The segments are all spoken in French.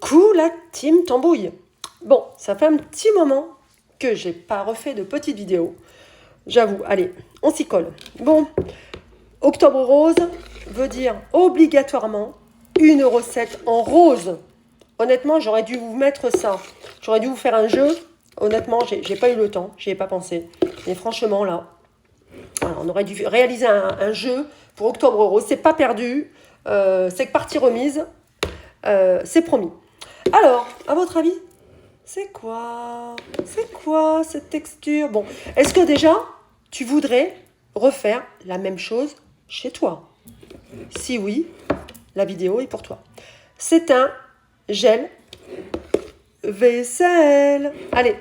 Coucou la team tambouille. Bon, ça fait un petit moment que j'ai pas refait de petites vidéos. J'avoue, allez, on s'y colle. Bon, octobre rose veut dire obligatoirement une recette en rose. Honnêtement, j'aurais dû vous mettre ça. J'aurais dû vous faire un jeu. Honnêtement, j'ai pas eu le temps, j'y ai pas pensé. Mais franchement, là, alors, on aurait dû réaliser un jeu pour octobre rose. C'est pas perdu, c'est que partie remise. C'est promis. Alors, à votre avis, c'est quoi cette texture? Bon, est-ce que déjà, tu voudrais refaire la même chose chez toi? Si oui, la vidéo est pour toi. C'est un gel vaisselle. Allez,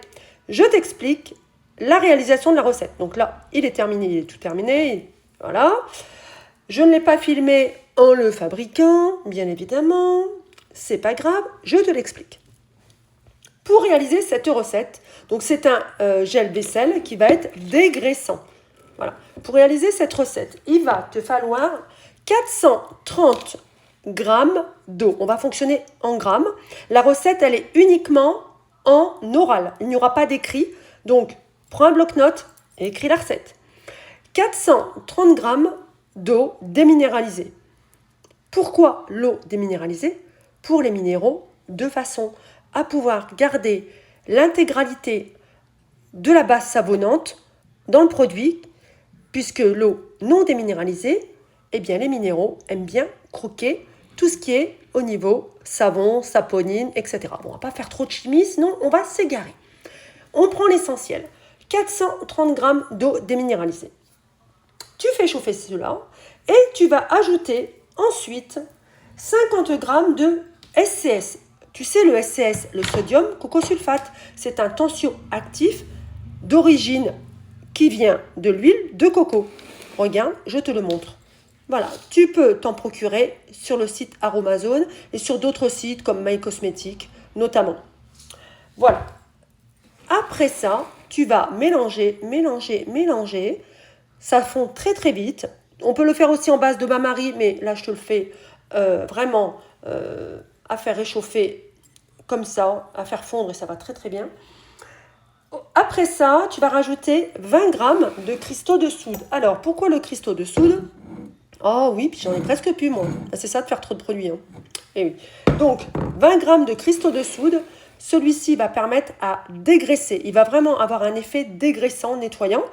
je t'explique la réalisation de la recette. Donc là, il est terminé, il est tout terminé. Voilà. Je ne l'ai pas filmé en le fabriquant, bien évidemment. C'est pas grave, je te l'explique. Pour réaliser cette recette, donc c'est un gel vaisselle qui va être dégraissant. Voilà. Pour réaliser cette recette, il va te falloir 430 grammes d'eau. On va fonctionner en grammes. La recette, elle est uniquement en oral. Il n'y aura pas d'écrit. Donc, prends un bloc-notes et écris la recette. 430 grammes d'eau déminéralisée. Pourquoi l'eau déminéralisée? Pour les minéraux, de façon à pouvoir garder l'intégralité de la base savonnante dans le produit, puisque l'eau non déminéralisée, eh bien les minéraux aiment bien croquer tout ce qui est au niveau savon, saponine, etc. Bon, on ne va pas faire trop de chimie, sinon on va s'égarer. On prend l'essentiel. 430 grammes d'eau déminéralisée. Tu fais chauffer cela et tu vas ajouter ensuite 50 grammes de SCS. Tu sais, le SCS, le sodium cocosulfate, c'est un tensioactif d'origine qui vient de l'huile de coco. Regarde, je te le montre. Voilà, tu peux t'en procurer sur le site Aromazone et sur d'autres sites comme My Cosmetics notamment. Voilà. Après ça, tu vas mélanger. Ça fond très très vite. On peut le faire aussi en base de bain-marie, mais là je te le fais vraiment à faire réchauffer comme ça, à faire fondre et ça va très très bien. Après ça, tu vas rajouter 20 grammes de cristaux de soude. Alors, pourquoi le cristaux de soude? Oh oui, puis j'en ai presque plus moi. C'est ça de faire trop de produits. Hein. Et oui. Donc, 20 grammes de cristaux de soude. Celui-ci va permettre à dégraisser. Il va vraiment avoir un effet dégraissant, nettoyant.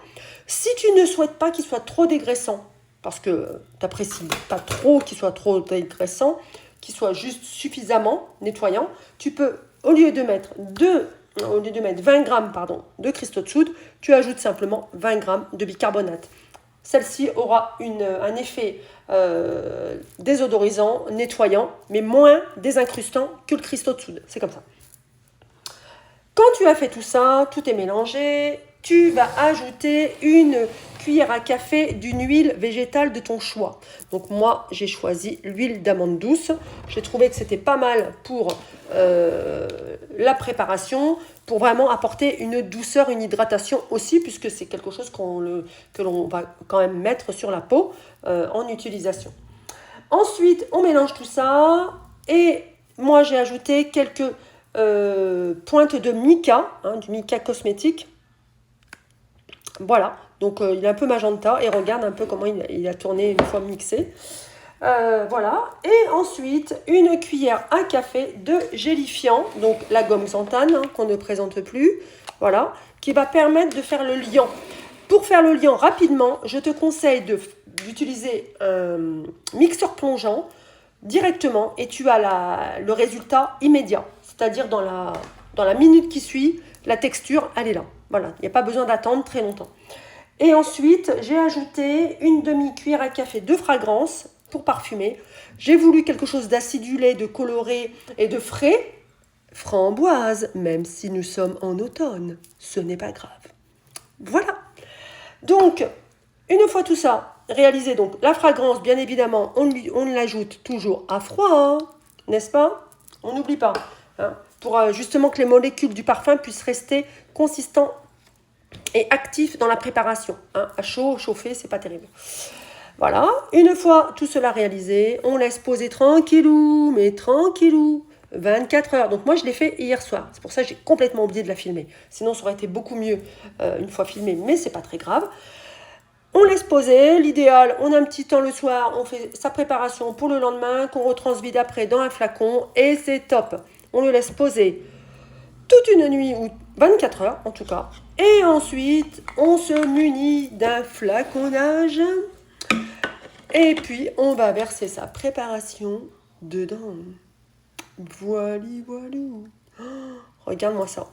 Si tu ne souhaites pas qu'il soit trop dégraissant, parce que tu n'apprécies pas trop qu'il soit trop dégraissant, qu'il soit juste suffisamment nettoyant, tu peux, au lieu de mettre 20 grammes de cristaux de soude, tu ajoutes simplement 20 grammes de bicarbonate. Celle-ci aura un effet désodorisant, nettoyant, mais moins désincrustant que le cristaux de soude. C'est comme ça. Quand tu as fait tout ça, tout est mélangé, tu vas ajouter une cuillère à café d'une huile végétale de ton choix. Donc moi, j'ai choisi l'huile d'amande douce. J'ai trouvé que c'était pas mal pour la préparation, pour vraiment apporter une douceur, une hydratation aussi, puisque c'est quelque chose que l'on va quand même mettre sur la peau en utilisation. Ensuite, on mélange tout ça et moi, j'ai ajouté quelques pointe de mica, du mica cosmétique. Voilà, donc il est un peu magenta et regarde un peu comment il a tourné une fois mixé. Voilà, et ensuite une cuillère à café de gélifiant, donc la gomme xanthane qu'on ne présente plus, voilà, qui va permettre de faire le liant. Pour faire le liant rapidement, je te conseille d'utiliser un mixeur plongeant directement et tu as le résultat immédiat. C'est-à-dire dans la minute qui suit, la texture, elle est là. Voilà, il n'y a pas besoin d'attendre très longtemps. Et ensuite, j'ai ajouté une demi-cuillère à café de fragrance pour parfumer. J'ai voulu quelque chose d'acidulé, de coloré et de frais. Framboise, même si nous sommes en automne, ce n'est pas grave. Voilà. Donc, une fois tout ça réalisé, donc la fragrance, bien évidemment, on l'ajoute toujours à froid, hein, n'est-ce pas? On n'oublie pas. Hein, pour justement que les molécules du parfum puissent rester consistants et actifs dans la préparation. Hein. À chaud, chauffer, c'est pas terrible. Voilà, une fois tout cela réalisé, on laisse poser tranquillou, mais tranquillou, 24 heures. Donc moi, je l'ai fait hier soir. C'est pour ça que j'ai complètement oublié de la filmer. Sinon, ça aurait été beaucoup mieux une fois filmé, mais c'est pas très grave. On laisse poser. L'idéal, on a un petit temps le soir, on fait sa préparation pour le lendemain, qu'on retransvide après dans un flacon, et c'est top. On le laisse poser toute une nuit, ou 24 heures en tout cas. Et ensuite, on se munit d'un flaconnage. Et puis, on va verser sa préparation dedans. Voili, voilou. Oh, regarde-moi ça.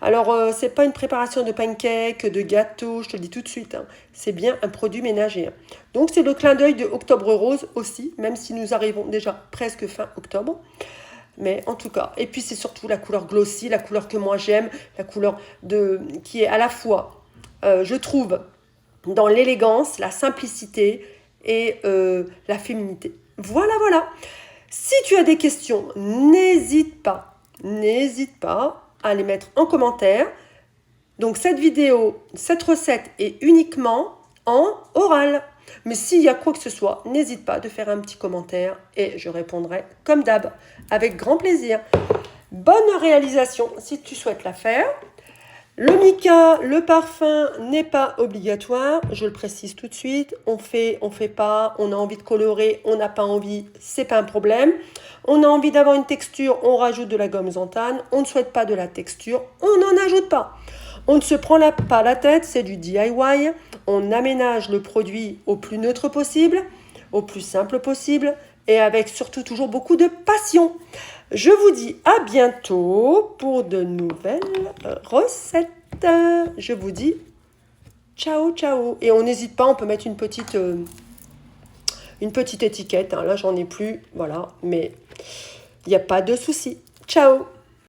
Alors, c'est pas une préparation de pancakes, de gâteaux, je te le dis tout de suite. Hein. C'est bien un produit ménager. Hein. Donc, c'est le clin d'œil de Octobre Rose aussi, même si nous arrivons déjà presque fin octobre. Mais en tout cas, et puis c'est surtout la couleur glossy, la couleur que moi j'aime, la couleur qui est à la fois, je trouve, dans l'élégance, la simplicité et la féminité. Voilà, voilà. Si tu as des questions, n'hésite pas à les mettre en commentaire. Donc cette vidéo, cette recette est uniquement en oral. Mais s'il y a quoi que ce soit, n'hésite pas de faire un petit commentaire et je répondrai comme d'hab, avec grand plaisir. Bonne réalisation si tu souhaites la faire. Le mica, le parfum n'est pas obligatoire, je le précise tout de suite. On fait pas, on a envie de colorer, on n'a pas envie, c'est pas un problème. On a envie d'avoir une texture, on rajoute de la gomme xanthane. On ne souhaite pas de la texture, on n'en ajoute pas. On ne se prend pas la tête, c'est du DIY. On aménage le produit au plus neutre possible, au plus simple possible et avec surtout toujours beaucoup de passion. Je vous dis à bientôt pour de nouvelles recettes. Je vous dis ciao, ciao. Et on n'hésite pas, on peut mettre une petite étiquette. Hein. Là, j'en ai plus, voilà. Mais il n'y a pas de souci. Ciao.